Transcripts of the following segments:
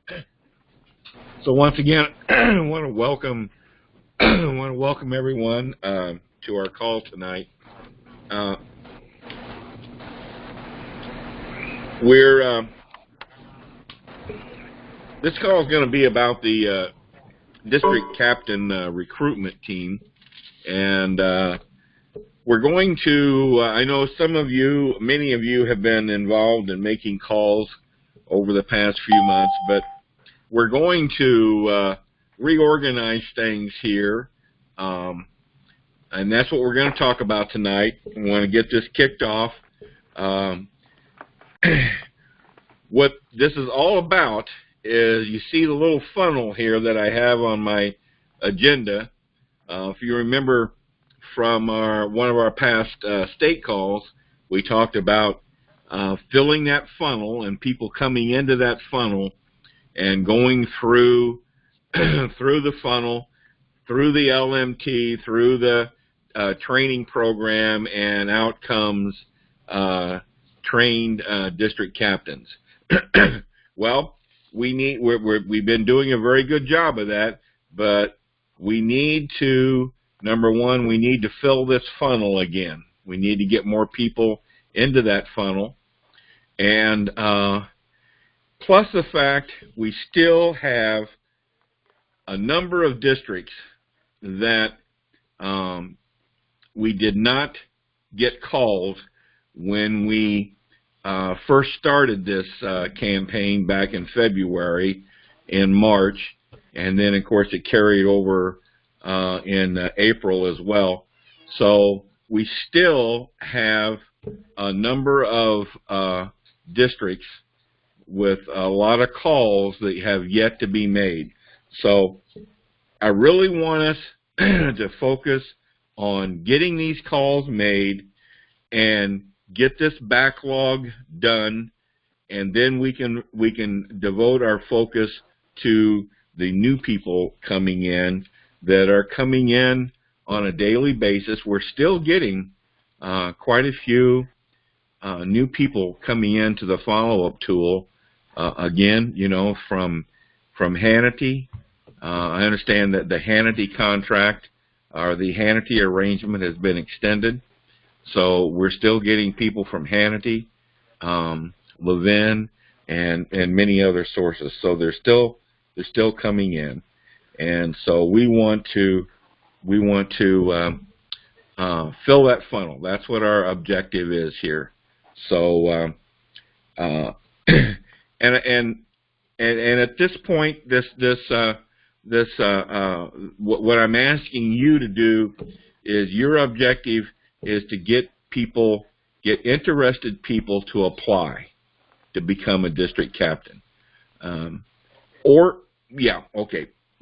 So once again, I want to welcome everyone to our call tonight. This call is going to be about the district captain recruitment team, and we're going to. I know many of you have been involved in making calls over the past few months, but we're going to reorganize things here, and that's what we're going to talk about tonight. We want to get this kicked off. What this is all about is, you see the little funnel here that I have on my agenda. If you remember from one of our past state calls, we talked about filling that funnel and people coming into that funnel and going through through the funnel, through the LMT, through the training program, and out comes trained district captains. Well, we've been doing a very good job of that, but we need to, number one, we need to fill this funnel again. We need to get more people into that funnel, and plus the fact we still have a number of districts that we did not get called when we first started this campaign back in February, in March, and then of course it carried over in April as well. So we still have a number of districts with a lot of calls that have yet to be made. So I really want us to focus on getting these calls made and get this backlog done, and then we can devote our focus to the new people coming in that are coming in on a daily basis. We're still getting quite a few new people coming into the follow-up tool. Again, you know, from Hannity. I understand that the Hannity contract or the Hannity arrangement has been extended. So we're still getting people from Hannity, Levin, and many other sources. So they're still coming in, and so we want to fill that funnel. That's what our objective is here. So and at this point, what I'm asking you to do is, your objective is to get interested people to apply to become a district captain.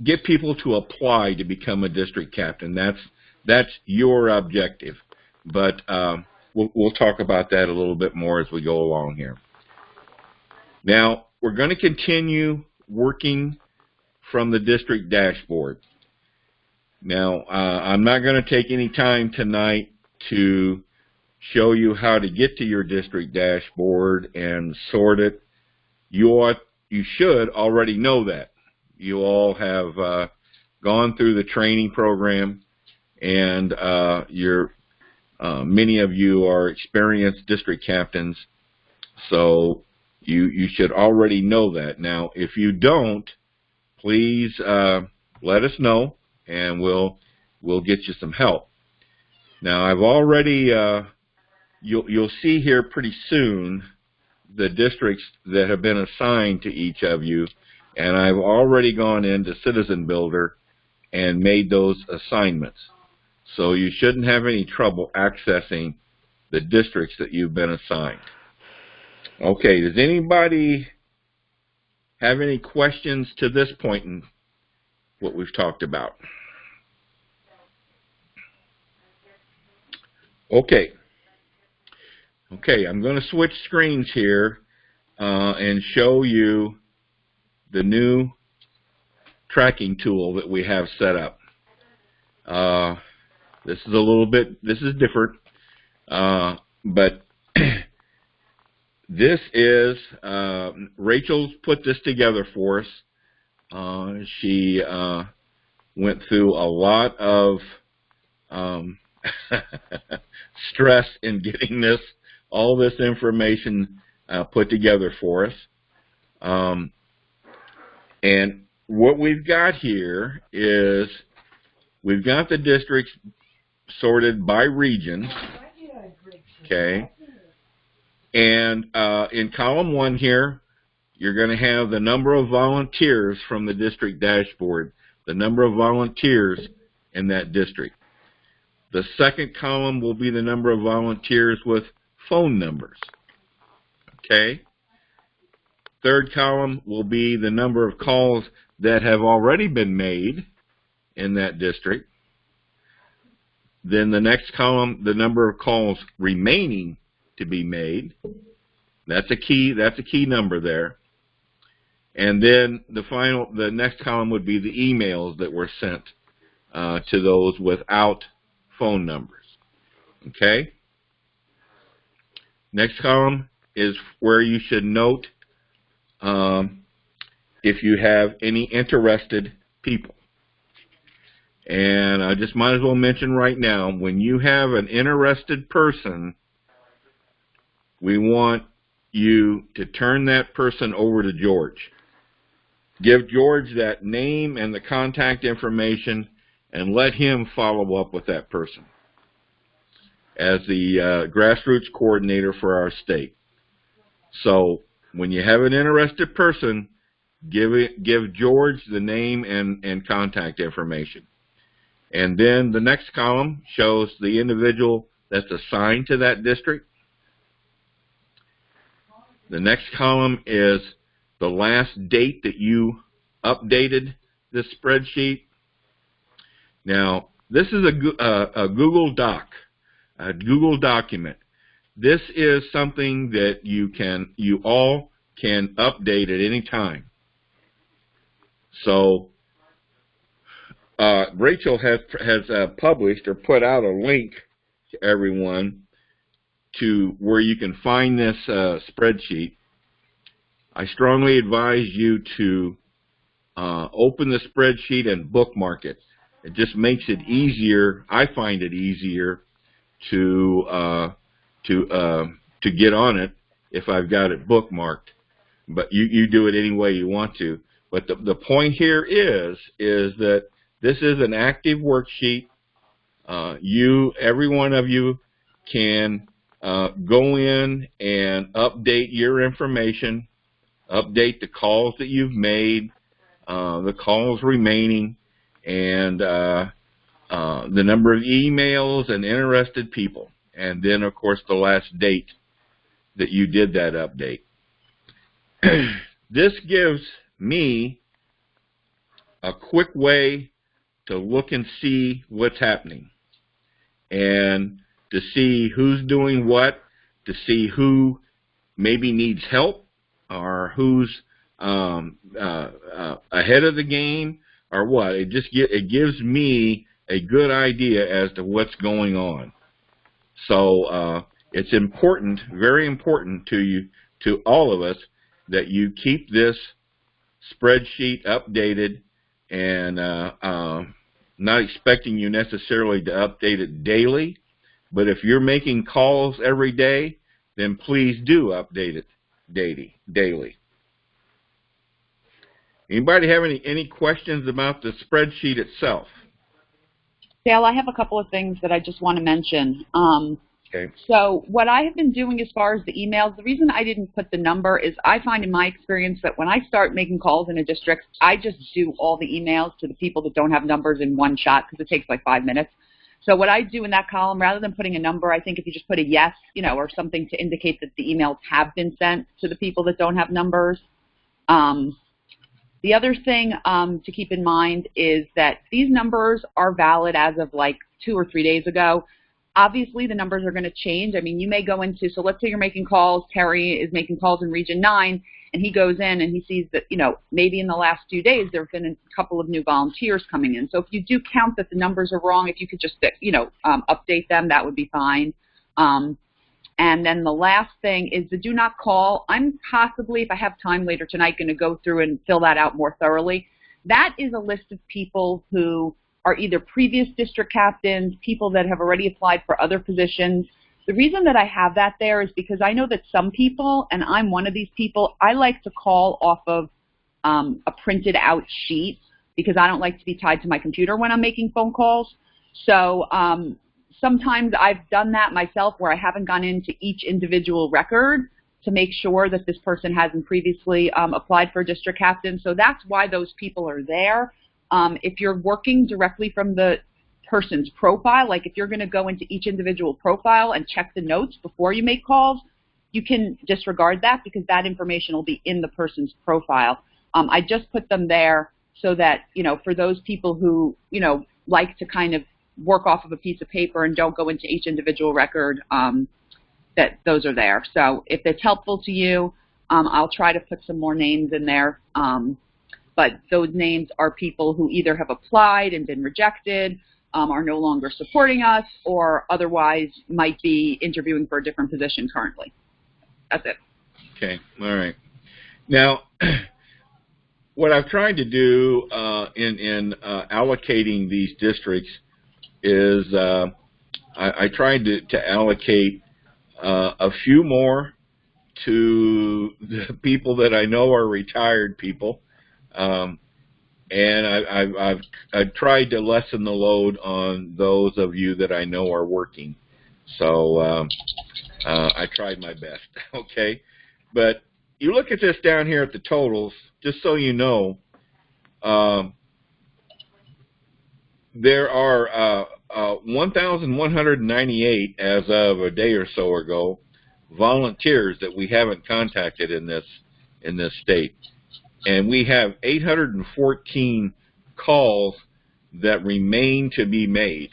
Get people to apply to become a district captain. That's your objective. But we'll talk about that a little bit more as we go along here. Now, we're going to continue working from the district dashboard. Now, I'm not going to take any time tonight to show you how to get to your district dashboard and sort it. You should already know that. You all have gone through the training program, and many of you are experienced district captains, so you should already know that. Now, if you don't, please let us know, and we'll get you some help. Now, I've already, you'll see here pretty soon the districts that have been assigned to each of you, and I've already gone into Citizen Builder and made those assignments. So you shouldn't have any trouble accessing the districts that you've been assigned. Okay, does anybody have any questions to this point in what we've talked about? Okay, I'm going to switch screens here and show you the new tracking tool that we have set up. This is different, but this is, Rachel's put this together for us. She went through a lot of stress in getting all this information put together for us. And what we've got here is we've got the districts sorted by region, okay? And in column 1 here, you're going to have the number of volunteers from the district dashboard, the number of volunteers in that district. The second column will be the number of volunteers with phone numbers, okay? Third column will be the number of calls that have already been made in that district. Then the next column, the number of calls remaining to be made. That's a key number there. And then the next column would be the emails that were sent to those without phone numbers. Okay? Next column is where you should note if you have any interested people. And I just might as well mention right now, when you have an interested person, we want you to turn that person over to George. Give George that name and the contact information and let him follow up with that person as the grassroots coordinator for our state. So when you have an interested person, give George the name and contact information. And then the next column shows the individual that's assigned to that district. The next column is the last date that you updated this spreadsheet. Now, this is a Google Doc, a Google document. This is something that you all can update at any time. So Rachel has published or put out a link to everyone to where you can find this spreadsheet. I strongly advise you to open the spreadsheet and bookmark it. It just makes it easier. I find it easier to get on it if I've got it bookmarked. But you do it any way you want to. But the point here is that this is an active worksheet. Every one of you can go in and update your information, update the calls that you've made, the calls remaining, and the number of emails and interested people. And then, of course, the last date that you did that update. This gives me a quick way to look and see what's happening and to see who's doing what, to see who maybe needs help or who's ahead of the game or what. It gives me a good idea as to what's going on. So it's important, very important to you, to all of us, that you keep this spreadsheet updated, and not expecting you necessarily to update it daily, but if you're making calls every day, then please do update it daily. Anybody have any questions about the spreadsheet itself? Dale, I have a couple of things that I just want to mention. Okay. So what I have been doing as far as the emails, the reason I didn't put the number is I find in my experience that when I start making calls in a district, I just do all the emails to the people that don't have numbers in one shot because it takes like 5 minutes. So what I do in that column, rather than putting a number, I think if you just put a yes, or something to indicate that the emails have been sent to the people that don't have numbers. The other thing to keep in mind is that these numbers are valid as of like 2 or 3 days ago. Obviously, the numbers are going to change. I mean, you may go into, so let's say you're making calls, Terry is making calls in Region 9, and he goes in and he sees that, maybe in the last few days there have been a couple of new volunteers coming in. So if you do count that the numbers are wrong, if you could just, update them, that would be fine. And then the last thing is the do not call. I'm possibly, if I have time later tonight, going to go through and fill that out more thoroughly. That is a list of people who are either previous district captains, people that have already applied for other positions. The reason that I have that there is because I know that some people, and I'm one of these people, I like to call off of a printed out sheet because I don't like to be tied to my computer when I'm making phone calls. So sometimes I've done that myself where I haven't gone into each individual record to make sure that this person hasn't previously applied for a district captain. So that's why those people are there. If you're working directly from the person's profile, like if you're going to go into each individual profile and check the notes before you make calls, you can disregard that because that information will be in the person's profile. I just put them there so that, for those people who, like to kind of work off of a piece of paper and don't go into each individual record, that those are there. So if it's helpful to you, I'll try to put some more names in there. But those names are people who either have applied and been rejected, are no longer supporting us, or otherwise might be interviewing for a different position currently. That's it. Okay. All right. Now, what I've tried to do in allocating these districts is I tried to allocate a few more to the people that I know are retired people, and I've tried to lessen the load on those of you that I know are working. So I tried my best. Okay, but you look at this down here at the totals, just so you know, there are 1,198 as of a day or so ago volunteers that we haven't contacted in this state, and we have 814 calls that remain to be made.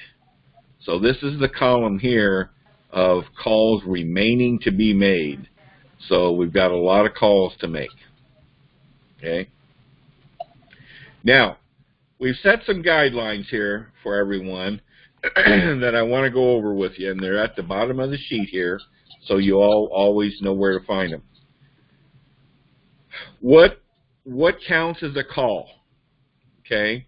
So this is the column here of calls remaining to be made. So we've got a lot of calls to make. Okay. Now, we've set some guidelines here for everyone that I want to go over with you, and they're at the bottom of the sheet here, so you all always know where to find them. What counts as a call? Okay.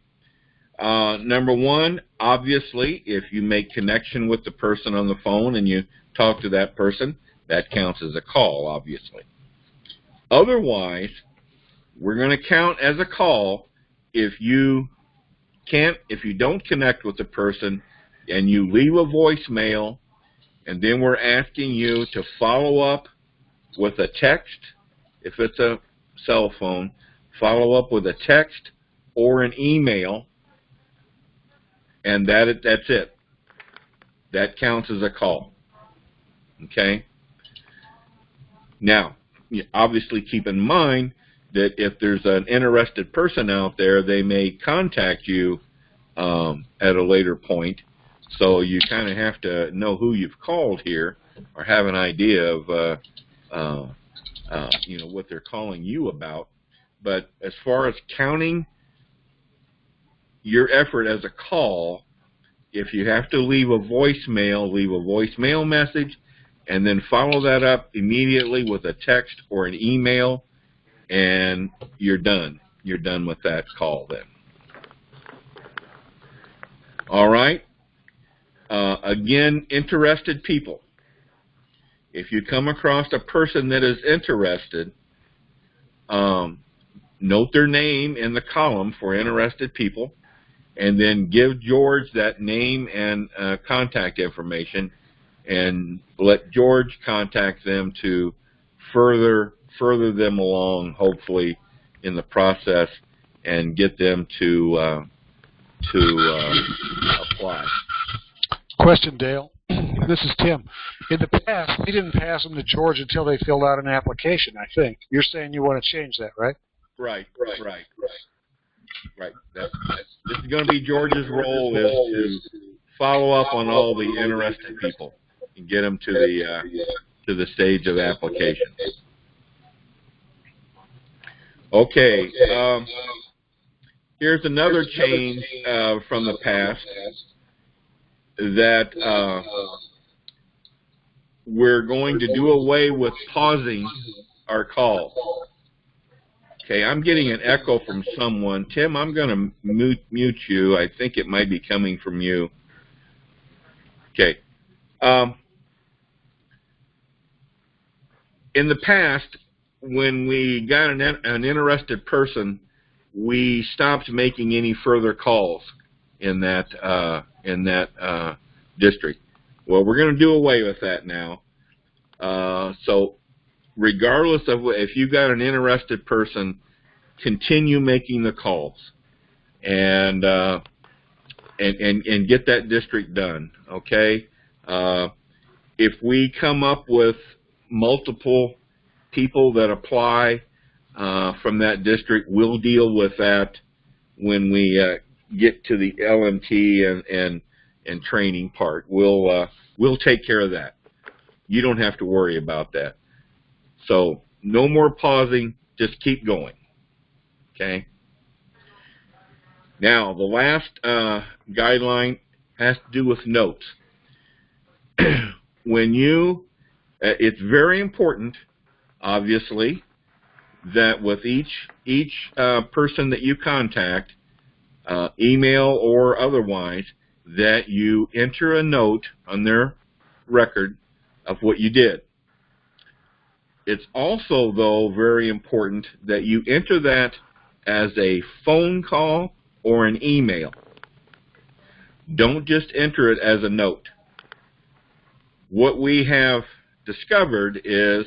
Number one, obviously, if you make connection with the person on the phone and you talk to that person, that counts as a call, obviously. Otherwise, we're going to count as a call if you don't connect with the person and you leave a voicemail, and then we're asking you to follow up with a text. If it's a cell phone, follow up with a text or an email, and that's it. That counts as a call. Okay? Now, you obviously keep in mind that if there's an interested person out there, they may contact you at a later point. So you kind of have to know who you've called here, or have an idea of what they're calling you about. But as far as counting your effort as a call, if you have to leave a voicemail message, and then follow that up immediately with a text or an email, and you're done. You're done with that call then. All right. Again, interested people. If you come across a person that is interested, note their name in the column for interested people, and then give George that name and contact information, and let George contact them to further them along, hopefully, in the process, and get them to apply. Question, Dale. This is Tim. In the past, we didn't pass them to George until they filled out an application, I think. You're saying you want to change that, right? Right. This is going to be George's role, is to follow up on all the interested people and get them to the stage of application. Okay. Here's another change from the past that we're going to do away with pausing our calls. Okay, I'm getting an echo from someone. Tim, I'm going to mute you. I think it might be coming from you. Okay. In the past, when we got an interested person, we stopped making any further calls in that district. Well, we're going to do away with that now. So, regardless of if you got an interested person, continue making the calls and get that district done. Okay. If we come up with multiple people that apply from that district, we'll deal with that when we get to the LMT and training part. We'll take care of that. You don't have to worry about that. So no more pausing, just keep going. Okay. Now the last guideline has to do with notes. When you it's very important, obviously, that with each person that you contact, email or otherwise, that you enter a note on their record of what you did. It's also, though, very important that you enter that as a phone call or an email. Don't just enter it as a note. What we have discovered is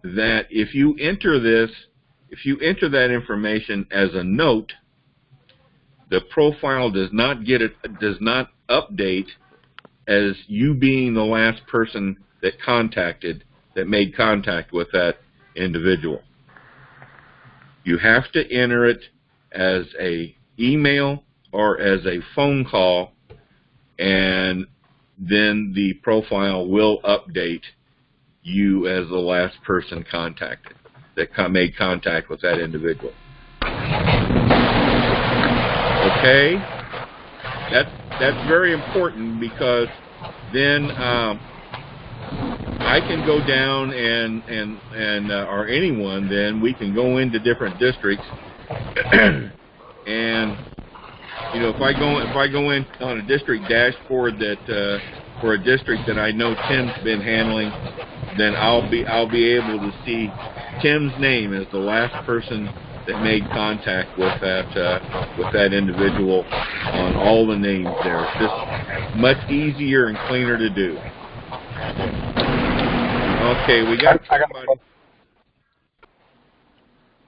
that if you enter that information as a note, the profile does not update as you being the last person that made contact with that individual. You have to enter it as a email or as a phone call, and then the profile will update you as the last person contacted that made contact with that individual. Okay, that's very important, because then I can go down and or anyone, then we can go into different districts and if I go in on a district dashboard that for a district that I know Tim's been handling, then I'll be able to see Tim's name as the last person that made contact with that individual on all the names there. It's just much easier and cleaner to do. Okay, we got somebody.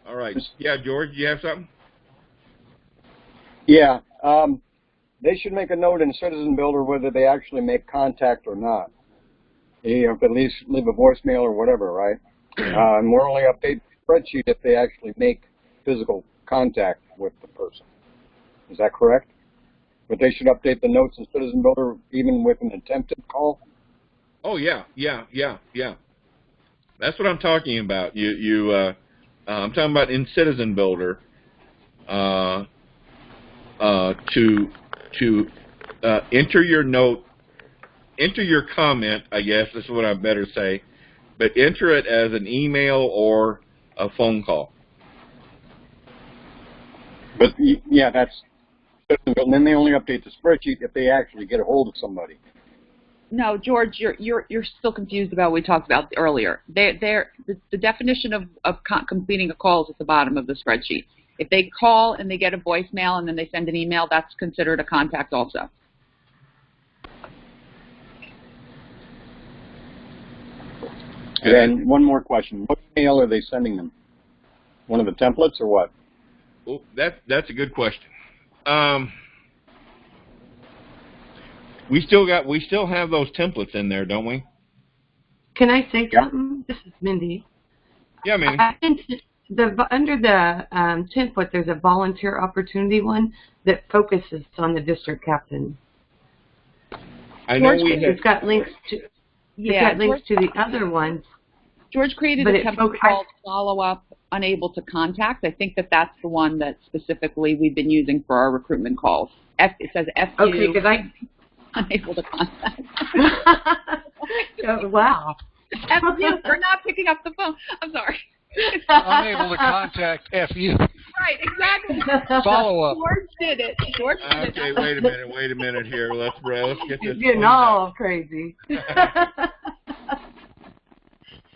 All right. Yeah, George, you have something? Yeah. They should make a note in Citizen Builder whether they actually make contact or not. At least leave a voicemail or whatever, right? And we're only updating the spreadsheet if they actually make physical contact with the person. Is that correct? But they should update the notes in Citizen Builder even with an attempted call? Oh, yeah. That's what I'm talking about. I'm talking about in Citizen Builder to enter your note, enter your comment, I guess, this is what I better say, but enter it as an email or a phone call. But, yeah, that's, and then they only update the spreadsheet if they actually get a hold of somebody. No, George, you're still confused about what we talked about earlier. The definition of completing a call is at the bottom of the spreadsheet. If they call and they get a voicemail and then they send an email, that's considered a contact also. And one more question. What email are they sending them? One of the templates or what? Well, that's a good question. We still have those templates in there, don't we? Can I say something? This is Mindy. Yeah, Mindy. Under the template, there's a volunteer opportunity one that focuses on the district captain. I know it's got links to. It's got links to the other ones. George created a template called Follow Up Unable to Contact. I think that's the one that specifically we've been using for our recruitment calls. It says FU. Okay, because Unable to contact. Oh, wow. F you for not picking up the phone. I'm sorry. Unable to contact FU. Right, exactly. Follow up. George did it. George did it. Okay, wait a minute here. Let's get this. It's getting all crazy.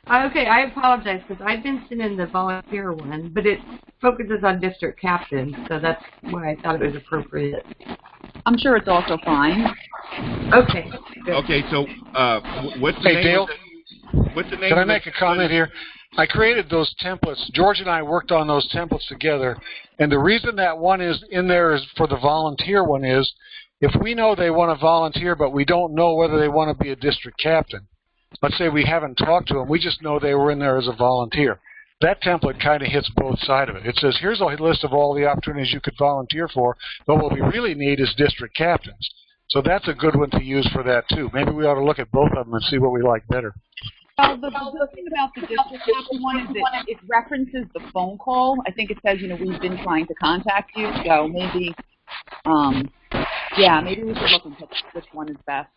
Okay, I apologize because I've been sending the volunteer one, but it focuses on district captains, so that's why I thought it was appropriate. I'm sure it's also fine. Okay. Good. Okay, so what's the Hey, name? Dale. What's the name? Can I of make a comment here? I created those templates. George and I worked on those templates together, and the reason that one is in there is for the volunteer one is if we know they want to volunteer, but we don't know whether they want to be a district captain. Let's say we haven't talked to them, we just know they were in there as a volunteer. That template kind of hits both sides of it. It says, here's a list of all the opportunities you could volunteer for, but what we really need is district captains. So that's a good one to use for that, too. Maybe we ought to look at both of them and see what we like better. Well, the thing about the district captain one is that it references the phone call. I think it says, we've been trying to contact you, so maybe, yeah, maybe we should look and pick which one is best.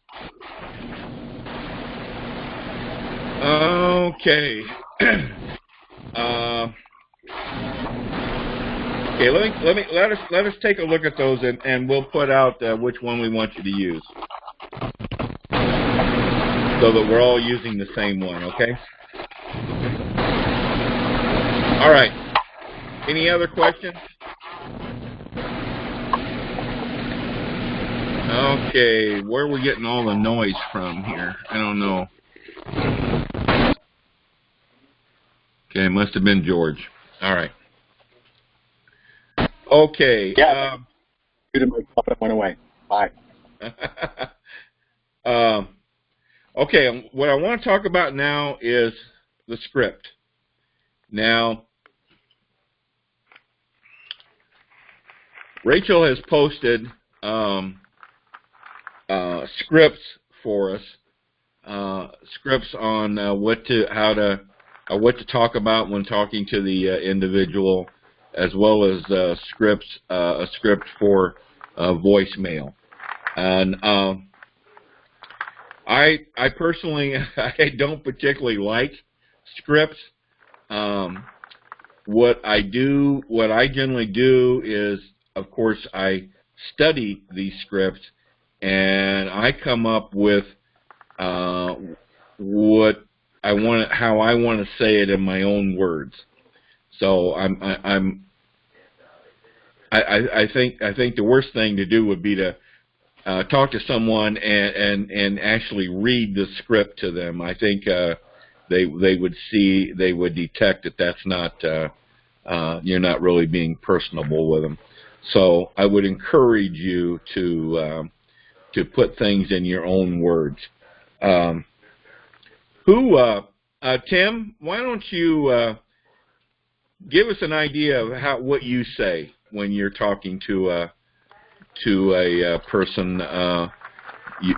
Okay. Okay, let us take a look at those and we'll put out which one we want you to use, so that we're all using the same one. Okay. All right. Any other questions? Okay, where are we getting all the noise from here? I don't know. Okay, must have been George. All right. Okay. Yeah. It went away. Bye. Okay, what I want to talk about now is the script. Now, Rachel has posted scripts for us, scripts on what to talk about when talking to the individual, as well as a script for voicemail. And I personally I don't particularly like scripts. What I generally do is, of course, I study these scripts and I come up with what I want, how I want to say it in my own words. So I think the worst thing to do would be to talk to someone and actually read the script to them. I think they would detect that that's not you're not really being personable with them. So I would encourage you to put things in your own words. Tim, why don't you give us an idea of what you say when you're talking to a person.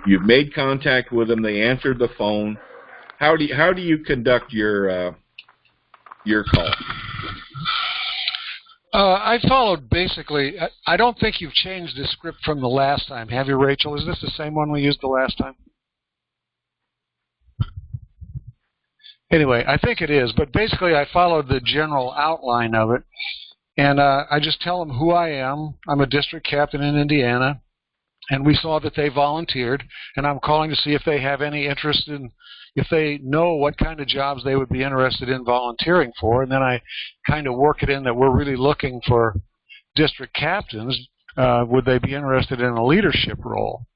You've made contact with them. They answered the phone. How do you conduct your call? I followed basically. I don't think you've changed the script from the last time, have you, Rachel? Is this the same one we used the last time? Anyway, I think it is, but basically I followed the general outline of it, and I just tell them who I am. I'm a district captain in Indiana, and we saw that they volunteered, and I'm calling to see if they have any interest in, if they know what kind of jobs they would be interested in volunteering for, and then I kind of work it in that we're really looking for district captains. Would they be interested in a leadership role?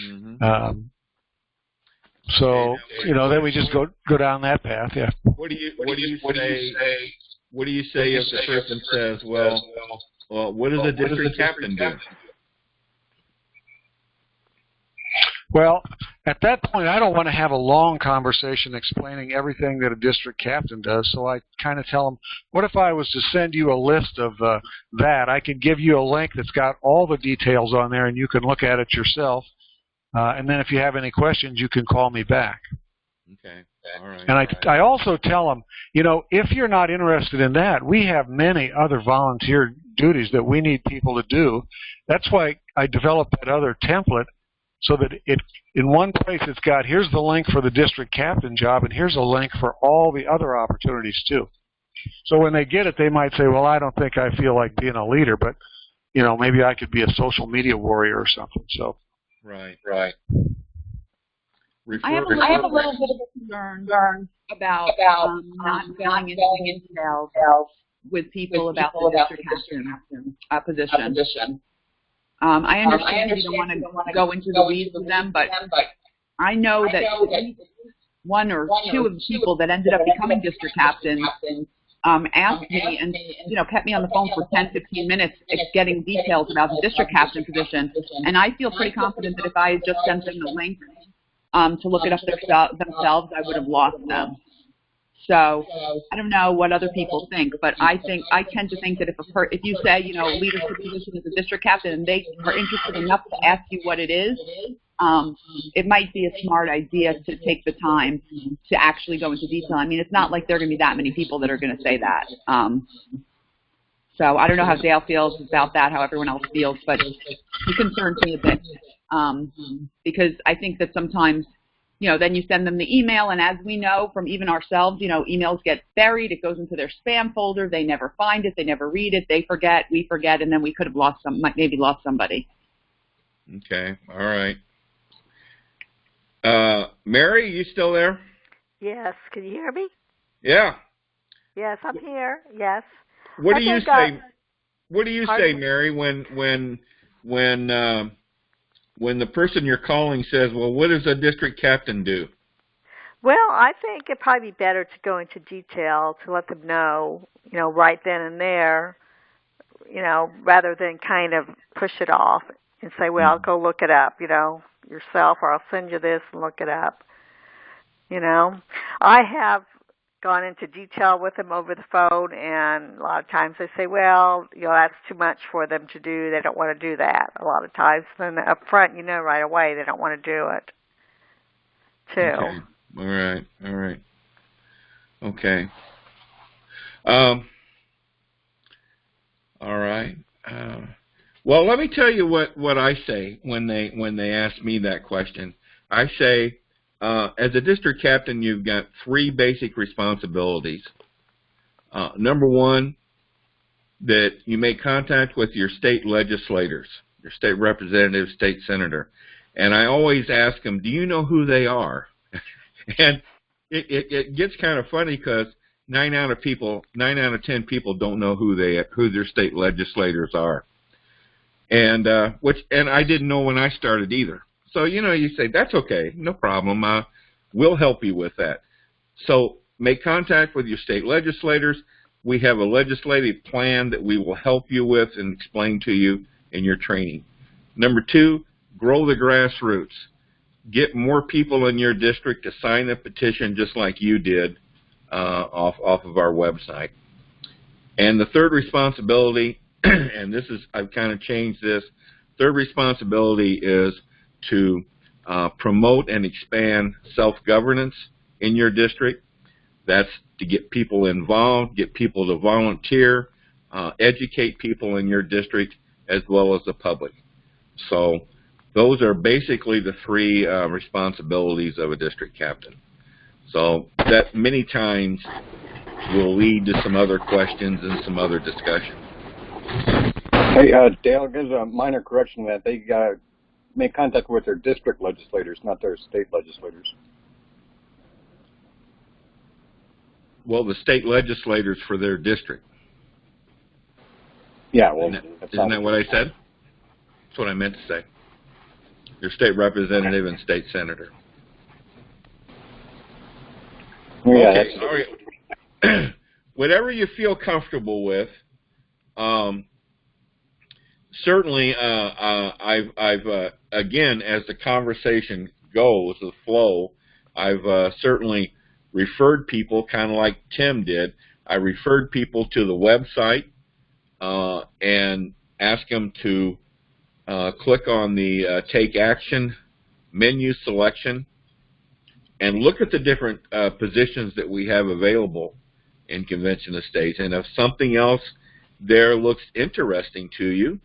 Mm-hmm. So then we just go down that path. Yeah. What do you say if the person says, well, what does a district captain do? Well, at that point, I don't want to have a long conversation explaining everything that a district captain does, so I kind of tell them, what if I was to send you a list of that? I could give you a link that's got all the details on there, and you can look at it yourself. And then if you have any questions, you can call me back. Okay. All right. And I also tell them, if you're not interested in that, we have many other volunteer duties that we need people to do. That's why I developed that other template so that it in one place it's got, here's the link for the district captain job, and here's a link for all the other opportunities too. So when they get it, they might say, well, I don't think I feel like being a leader, but maybe I could be a social media warrior or something. So Right. I have a little bit of a concern about not going into details with people about the district captain position. I understand you don't want to go into the weeds with them, but I know that one or two of the people that ended up becoming district captains asked me and kept me on the phone for 10, 15 minutes getting details about the district captain position. And I feel pretty confident that if I had just sent them the link to look it up themselves, I would have lost them. So I don't know what other people think, but I tend to think that if you say, leadership position as a district captain and they are interested enough to ask you what it is, it might be a smart idea to take the time to actually go into detail. I mean, it's not like there are going to be that many people that are going to say that. So I don't know how Dale feels about that, how everyone else feels, but it concerns me a bit because I think that sometimes, then you send them the email, and as we know from even ourselves, emails get buried. It goes into their spam folder. They never find it. They never read it. They forget. We forget, and then we could have maybe lost somebody. Okay. All right. Mary, you still there? Yes. Can you hear me? Yeah. Yes, I'm here. Yes. What do you say? What do you say, Pardon? Mary, when the person you're calling says, "Well, what does a district captain do?" Well, I think it'd probably be better to go into detail to let them know, right then and there, rather than kind of push it off and say, well, go look it up, yourself, or I'll send you this and look it up. I have gone into detail with them over the phone, and a lot of times they say, well, that's too much for them to do. They don't want to do that a lot of times. Then up front, right away they don't want to do it, too. Okay. All right. Okay. All right. Well, let me tell you what I say when they ask me that question. I say, as a district captain, you've got three basic responsibilities. Number one, that you make contact with your state legislators, your state representative, state senator. And I always ask them, do you know who they are? And it gets kind of funny because 9 out of 10 people don't know who their state legislators are. And I didn't know when I started either. So, you say, that's okay, no problem. We'll help you with that. So make contact with your state legislators. We have a legislative plan that we will help you with and explain to you in your training. Number two, grow the grassroots. Get more people in your district to sign a petition just like you did off of our website. And the third responsibility, and I've kind of changed this, third responsibility is to promote and expand self-governance in your district. That's to get people involved, get people to volunteer, educate people in your district as well as the public. So those are basically the three responsibilities of a district captain. So that many times will lead to some other questions and some other discussion. Hey, Dale, there's a minor correction that they make contact with their district legislators, not their state legislators. Well, the state legislators for their district. Yeah, well, isn't that what I said? That's what I meant to say. Your state representative and state senator. Yeah, okay, all right. Whatever you feel comfortable with. Certainly, I've again, as the conversation goes, the flow, I've certainly referred people, kind of like Tim did. I referred people to the website and asked them to click on the Take Action menu selection and look at the different positions that we have available in Convention of States. And if something else there looks interesting to you,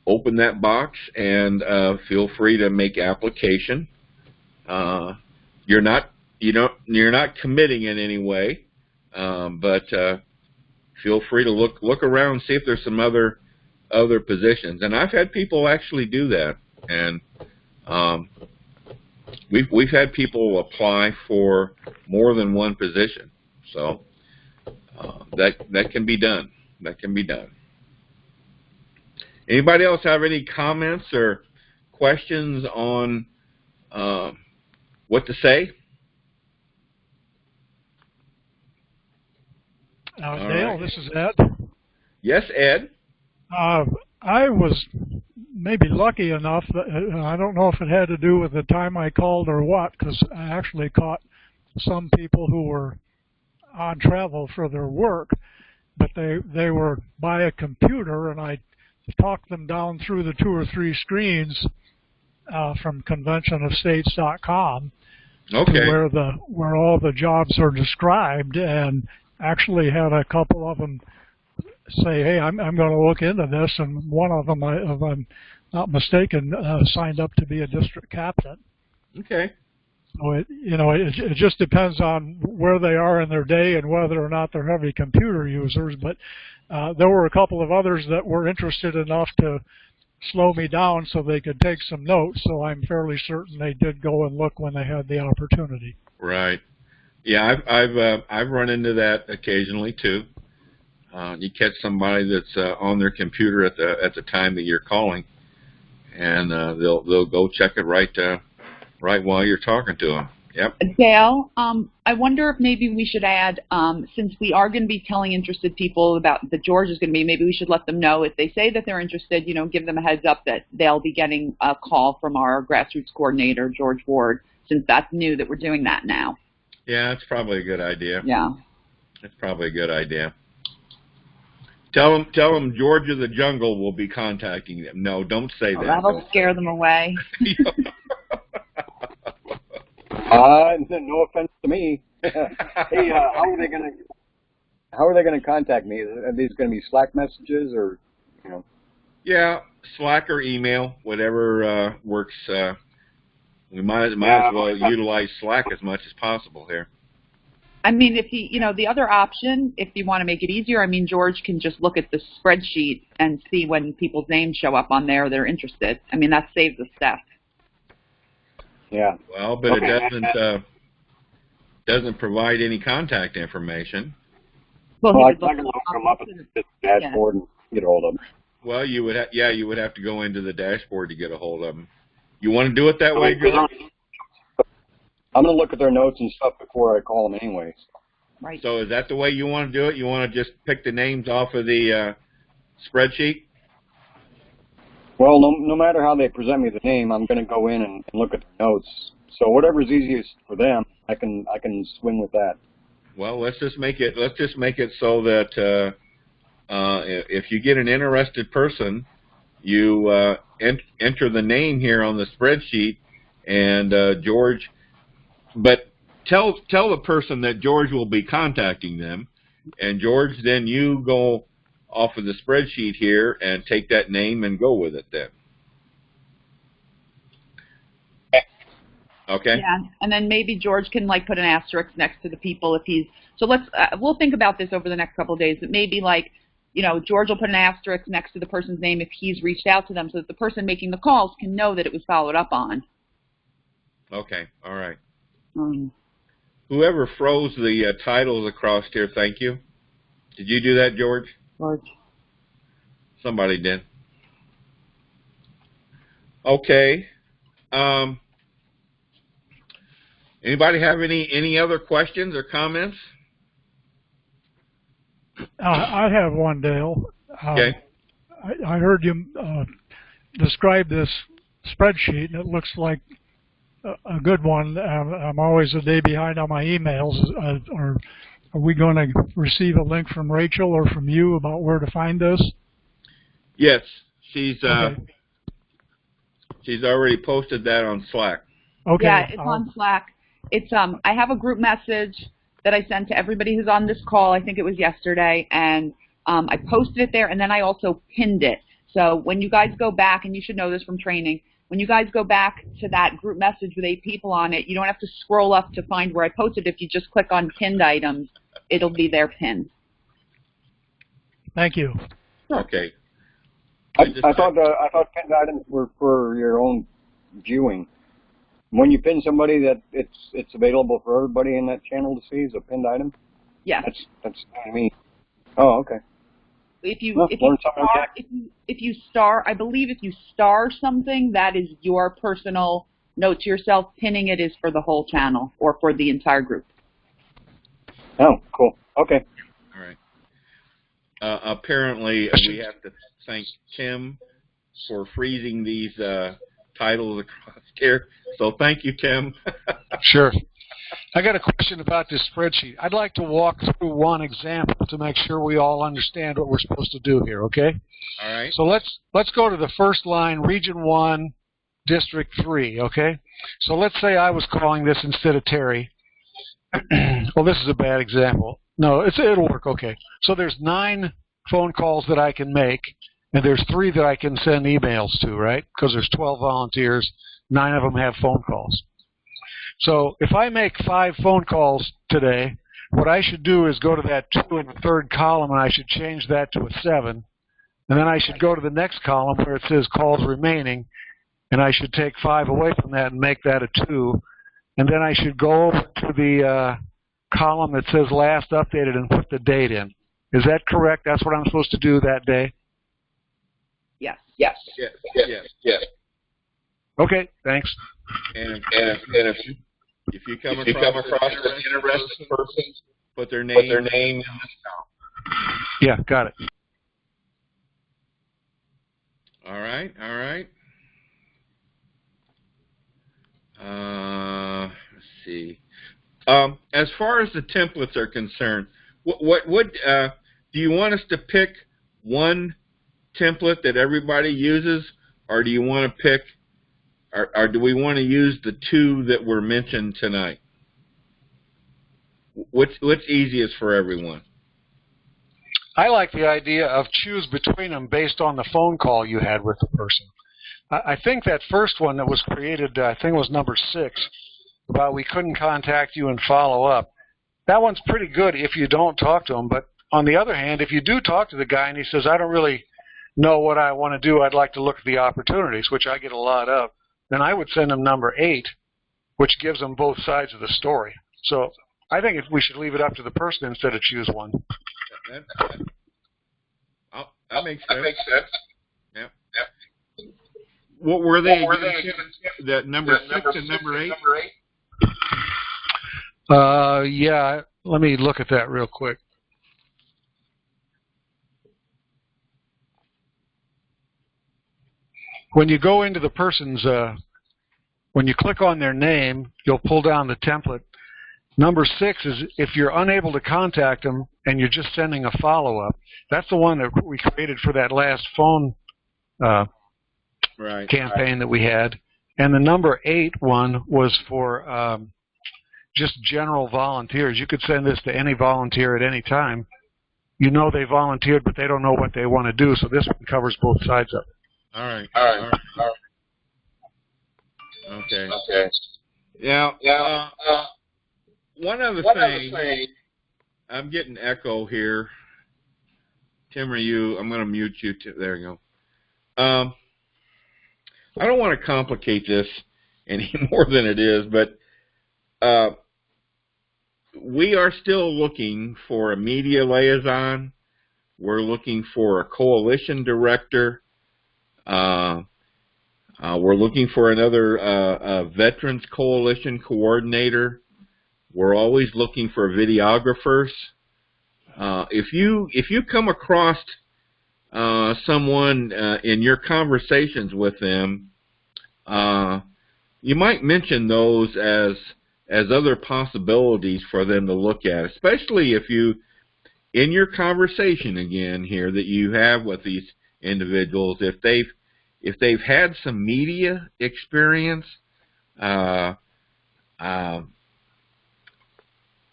open that box and feel free to make application. You're not committing in any way, but feel free to look around and see if there's some other positions. And I've had people actually do that, and we've had people apply for more than one position. So that can be done. That can be done. Anybody else have any comments or questions on what to say? Dale, right. This is Ed. Yes, Ed. I was maybe lucky enough that I don't know if it had to do with the time I called or what, because I actually caught some people who were on travel for their work, but they were by a computer, and I talked them down through the 2 or 3 screens from conventionofstates.com Okay. to where all the jobs are described, and actually had a couple of them say, "Hey, I'm going to look into this," and one of them, if I'm not mistaken, signed up to be a district captain. Okay. So it just depends on where they are in their day and whether or not they're heavy computer users. But there were a couple of others that were interested enough to slow me down so they could take some notes. So I'm fairly certain they did go and look when they had the opportunity. Right. Yeah, I've run into that occasionally too. You catch somebody that's on their computer at the time that you're calling, and they'll go check it right while you're talking to them. Yep. Dale, I wonder if maybe we should add, since we are going to be telling interested people about that George is going to be, maybe we should let them know if they say that they're interested, give them a heads up that they'll be getting a call from our grassroots coordinator, George Ward, since that's new that we're doing that now. Yeah, that's probably a good idea. Yeah. That's probably a good idea. Tell them George of the Jungle will be contacting them. No, don't say that. That'll scare them away. No offense to me. Hey, how are they gonna contact me? Are these gonna be Slack messages or, Yeah, Slack or email, whatever works. We might as well utilize Slack as much as possible here. I mean, if the other option, if you want to make it easier, George can just look at the spreadsheet and see when people's names show up on there they're interested. That saves us step. Yeah. Well, but it doesn't provide any contact information. Well, I can look them up at the dashboard and get a hold of them. Well, you would have to go into the dashboard to get a hold of them. You want to do it that way, George? I'm going to look at their notes and stuff before I call them anyways. Right. So is that the way you want to do it? You want to just pick the names off of the spreadsheet? Well, no matter how they present me the name, I'm going to go in and look at their notes. So whatever's easiest for them, I can swing with that. Well, let's just make it so that if you get an interested person, you enter the name here on the spreadsheet, and George. But tell the person that George will be contacting them, and George, then you go off of the spreadsheet here and take that name and go with it then. Okay. Yeah, and then maybe George can put an asterisk next to the people if he's. So we'll think about this over the next couple of days. But maybe George will put an asterisk next to the person's name if he's reached out to them, so that the person making the calls can know that it was followed up on. Okay. All right. Whoever froze the titles across here, thank you. Did you do that, George? George. Somebody did. Okay. Anybody have any other questions or comments? I have one, Dale. Okay. I heard you describe this spreadsheet, and it looks like a good one. I'm always a day behind on my emails. Are we going to receive a link from Rachel or from you about where to find this? Yes, she's okay. She's already posted that on Slack. Okay. Yeah, it's on Slack. It's I have a group message that I sent to everybody who's on this call. I think it was yesterday, and I posted it there, and then I also pinned it. So when you guys go back, and you should know this from training, when you guys go back to that group message with 8 people on it, you don't have to scroll up to find where I posted. If you just click on pinned items, it'll be there pinned. Thank you. Okay. I thought pinned items were for your own viewing. When you pin somebody, that it's available for everybody in that channel to see as a pinned item. Yes. That's what I mean. Oh, okay. If you star, I believe if you star something, that is your personal note to yourself. Pinning it is for the whole channel or for the entire group. Oh, cool. Okay. All right. Apparently, we have to thank Tim for freezing these titles across here. So thank you, Tim. Sure. I got a question about this spreadsheet. I'd like to walk through one example to make sure we all understand what we're supposed to do here, okay? All right. So let's go to the first line, Region 1, District 3, okay? So let's say I was calling this instead of Terry. Well, this is a bad example. No, it'll work, okay. So there's 9 phone calls that I can make, and there's 3 that I can send emails to, right? Because there's 12 volunteers, 9 of them have phone calls. So if I make 5 phone calls today, what I should do is go to that 2 in the third column, and I should change that to a 7. And then I should go to the next column where it says calls remaining, and I should take 5 away from that and make that a 2. And then I should go over to the column that says last updated and put the date in. Is that correct? That's what I'm supposed to do that day? Yes. Yes. Yes. Yes. Yes. Okay, thanks. And if you come across an interested person, put their name. Yeah, got it. All right. All right. Let's see. As far as the templates are concerned, what do you want us to pick one template that everybody uses, or do you want to pick, or do we want to use the 2 that were mentioned tonight? What's easiest for everyone? I like the idea of choose between them based on the phone call you had with the person. I think that first one that was created, I think it was number 6, about we couldn't contact you and follow up. That one's pretty good if you don't talk to him. But on the other hand, if you do talk to the guy and he says, I don't really know what I want to do, I'd like to look at the opportunities, which I get a lot of, then I would send him number 8, which gives them both sides of the story. So I think we should leave it up to the person instead of choose one. That makes sense. Yeah. What were they? That number 6 and number 8? Yeah, let me look at that real quick. When you go into the person's, when you click on their name, you'll pull down the template. Number 6 is if you're unable to contact them and you're just sending a follow-up. That's the one that we created for that last phone campaign that we had. And the number 8 one was for just general volunteers. You could send this to any volunteer at any time. You know they volunteered, but they don't know what they want to do, so this one covers both sides of it. All right. Okay. Yeah. One other thing. I'm getting echo here. Tim, I'm going to mute you. There you go. I don't want to complicate this any more than it is, but we are still looking for a media liaison. We're looking for a coalition director. We're looking for another Veterans Coalition coordinator. We're always looking for videographers. If you come across someone in your conversations with them, you might mention those as other possibilities for them to look at, especially if you, in your conversation again here that you have with these individuals, if they've had some media experience, or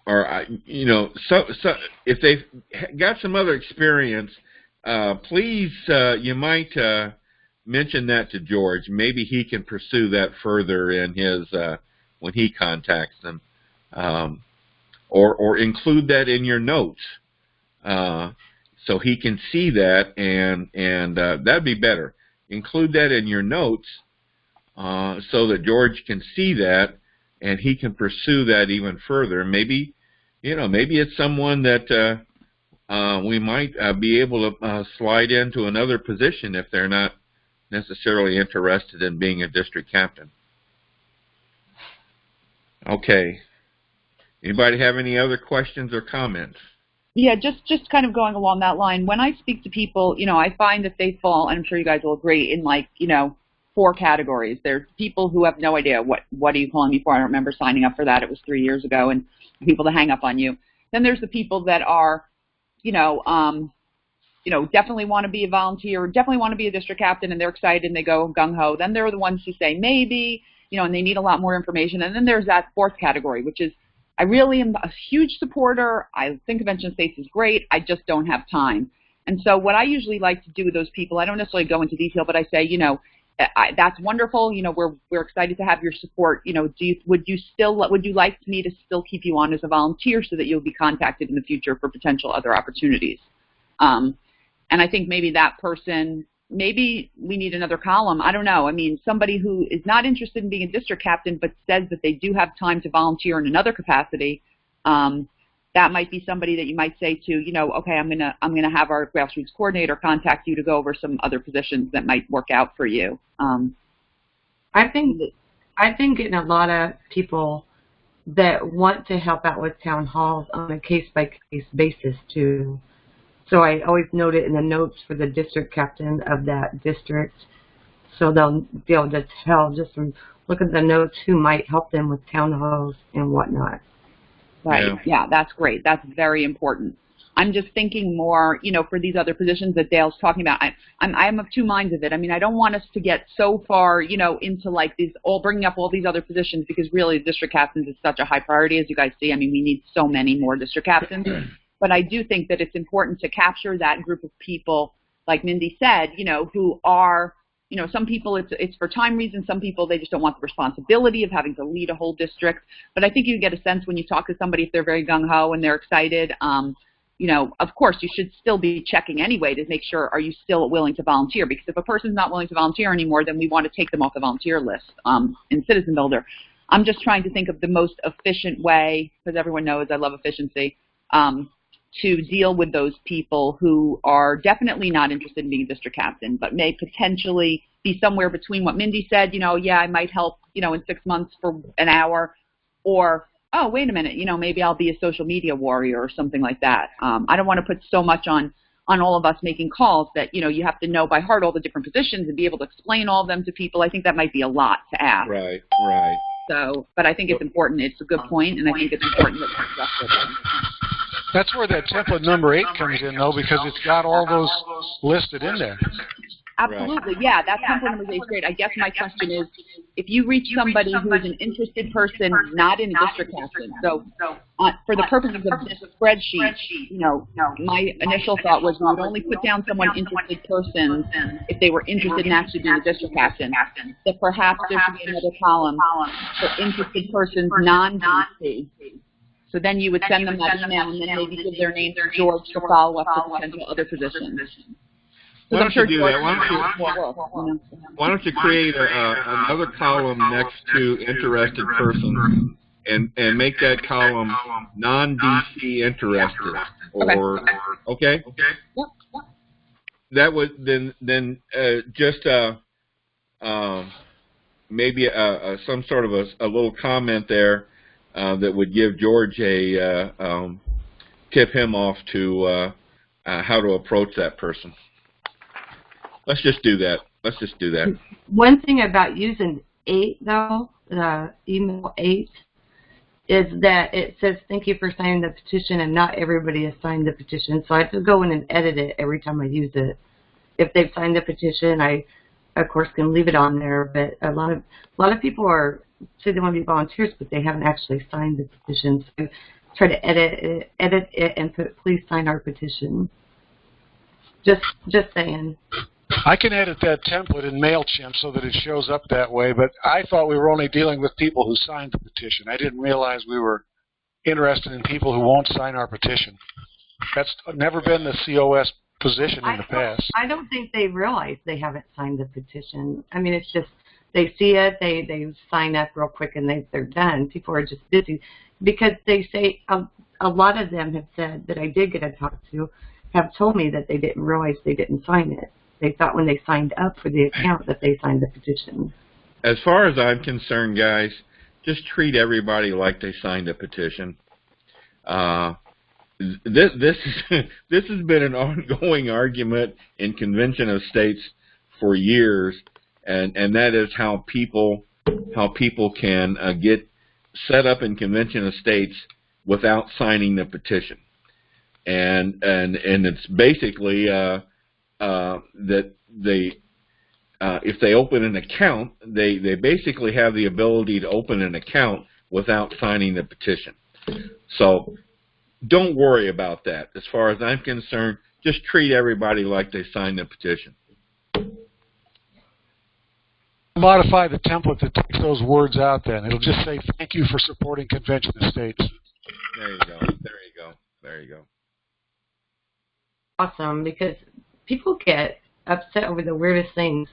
so if they've got some other experience please, you might mention that to George. Maybe he can pursue that further in his when he contacts them, or include that in your notes so he can see that, and that'd be better. Include that in your notes so that George can see that and he can pursue that even further. Maybe, maybe it's someone that we might be able to slide into another position if they're not necessarily interested in being a district captain. Okay. Anybody have any other questions or comments? Yeah, just kind of going along that line. When I speak to people, I find that they fall, and I'm sure you guys will agree, in 4 categories. There's people who have no idea what are you calling me for. I don't remember signing up for that. It was 3 years ago, and people that hang up on you. Then there's the people that are, definitely want to be a volunteer, definitely want to be a district captain, and they're excited and they go gung-ho. Then there are the ones who say maybe, and they need a lot more information. And then there's that 4th category, which is, I really am a huge supporter. I think convention states is great. I just don't have time. And so what I usually like to do with those people, I don't necessarily go into detail, but I say, that's wonderful. We're excited to have your support. Would you like me to still keep you on as a volunteer so that you'll be contacted in the future for potential other opportunities? And I think maybe that person, maybe we need another column. I don't know. I mean, somebody who is not interested in being a district captain but says that they do have time to volunteer in another capacity, that might be somebody that you might say to, okay, I'm gonna have our grassroots coordinator contact you to go over some other positions that might work out for you. I've been getting a lot of people that want to help out with town halls on a case-by-case basis too. So I always note it in the notes for the district captain of that district, so they'll be able to tell just from looking at the notes who might help them with town halls and whatnot. Right. Yeah, that's great. That's very important. I'm just thinking more, for these other positions that Dale's talking about. I'm of 2 minds of it. I mean, I don't want us to get so far, into these bringing up all these other positions, because really district captains is such a high priority, as you guys see. I mean, we need so many more district captains. But I do think that it's important to capture that group of people, like Mindy said, who are, some people it's for time reasons. Some people, they just don't want the responsibility of having to lead a whole district. But I think you get a sense when you talk to somebody, if they're very gung-ho and they're excited, of course you should still be checking anyway to make sure, are you still willing to volunteer? Because if a person's not willing to volunteer anymore, then we want to take them off the volunteer list in Citizen Builder. I'm just trying to think of the most efficient way, because everyone knows I love efficiency, to deal with those people who are definitely not interested in being a district captain, but may potentially be somewhere between what Mindy said, yeah, I might help, in 6 months for an hour, or, oh, wait a minute, maybe I'll be a social media warrior or something like that. I don't want to put so much on all of us making calls that, you have to know by heart all the different positions and be able to explain all of them to people. I think that might be a lot to ask. Right. So, but I think it's important. It's a good point, and I think it's important that we discuss it. That's where that template number 8 comes in, though, because it's got all those listed in there. Absolutely, yeah, that template number 8 is great. I guess my question is, if you reach somebody who is an interested person, not in a district captain, so for the purposes of this spreadsheet, my initial thought was we would only put down someone interested person if they were interested in actually being a district captain. That perhaps there should be another column for interested persons non-DC. So then you would send them that email and then maybe give their name to George to follow up for potential other positions. Why don't you do that? Why don't you create another column next to interested person and make that column non-DC interested? Or okay? Yep. That would then just maybe some sort of a little comment there. That would give George tip him off to how to approach that person. Let's just do that. One thing about using 8, though, email 8, is that it says, thank you for signing the petition, and not everybody has signed the petition. So I have to go in and edit it every time I use it. If they've signed the petition, I, of course, can leave it on there. But a lot of people say they want to be volunteers, but they haven't actually signed the petition. So try to edit it and put, please sign our petition. Just saying. I can edit that template in MailChimp so that it shows up that way, but I thought we were only dealing with people who signed the petition. I didn't realize we were interested in people who won't sign our petition. That's never been the COS position in the past. I don't think they realize they haven't signed the petition. I mean, it's just they see it, they sign up real quick, and they're done. People are just busy because they say a lot of them have said that I did get to talk to have told me that they didn't realize they didn't sign it. They thought when they signed up for the account that they signed the petition. As far as I'm concerned, guys, just treat everybody like they signed a petition. This has been an ongoing argument in Convention of States for years, and that is how people can get set up in Convention of States without signing the petition, and it's basically that if they open an account, they basically have the ability to open an account without signing the petition. So don't worry about that. As far as I'm concerned, just treat everybody like they signed the petition. Modify the template that takes those words out then. It'll just say, thank you for supporting Convention of States. There you go. There you go. There you go. Awesome, because people get upset over the weirdest things.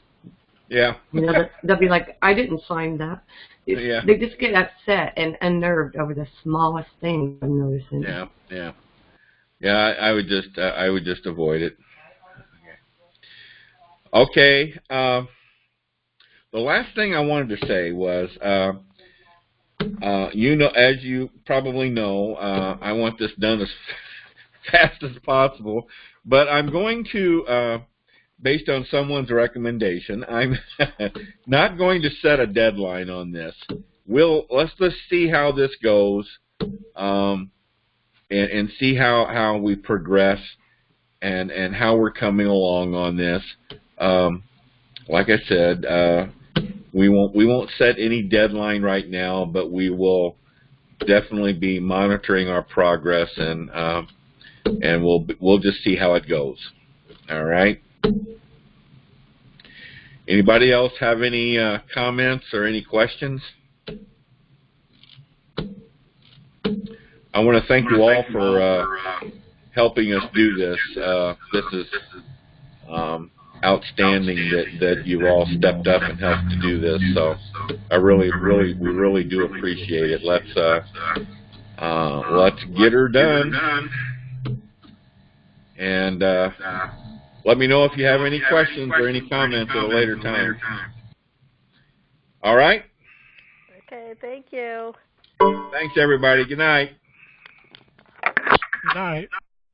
Yeah. You know, they'll be like, I didn't sign that. Yeah. They just get upset and unnerved over the smallest things I'm noticing. Yeah, yeah. Yeah, I would just avoid it. Okay. The last thing I wanted to say was, you know, as you probably know, I want this done as fast as possible, but I'm going to, based on someone's recommendation, I'm not going to set a deadline on this. Let's just see how this goes, and see how we progress, and how we're coming along on this. Like I said, we won't set any deadline right now, but we will definitely be monitoring our progress, and we'll just see how it goes. All right. Anybody else have any comments or any questions? I want to thank you all for helping us do this. This is outstanding that you've all stepped up and helped to do this. So we really do appreciate it. Let's get her done. And let me know if you have any questions or any comments at a later time. All right? Okay, thank you. Thanks, everybody. Good night. Good night.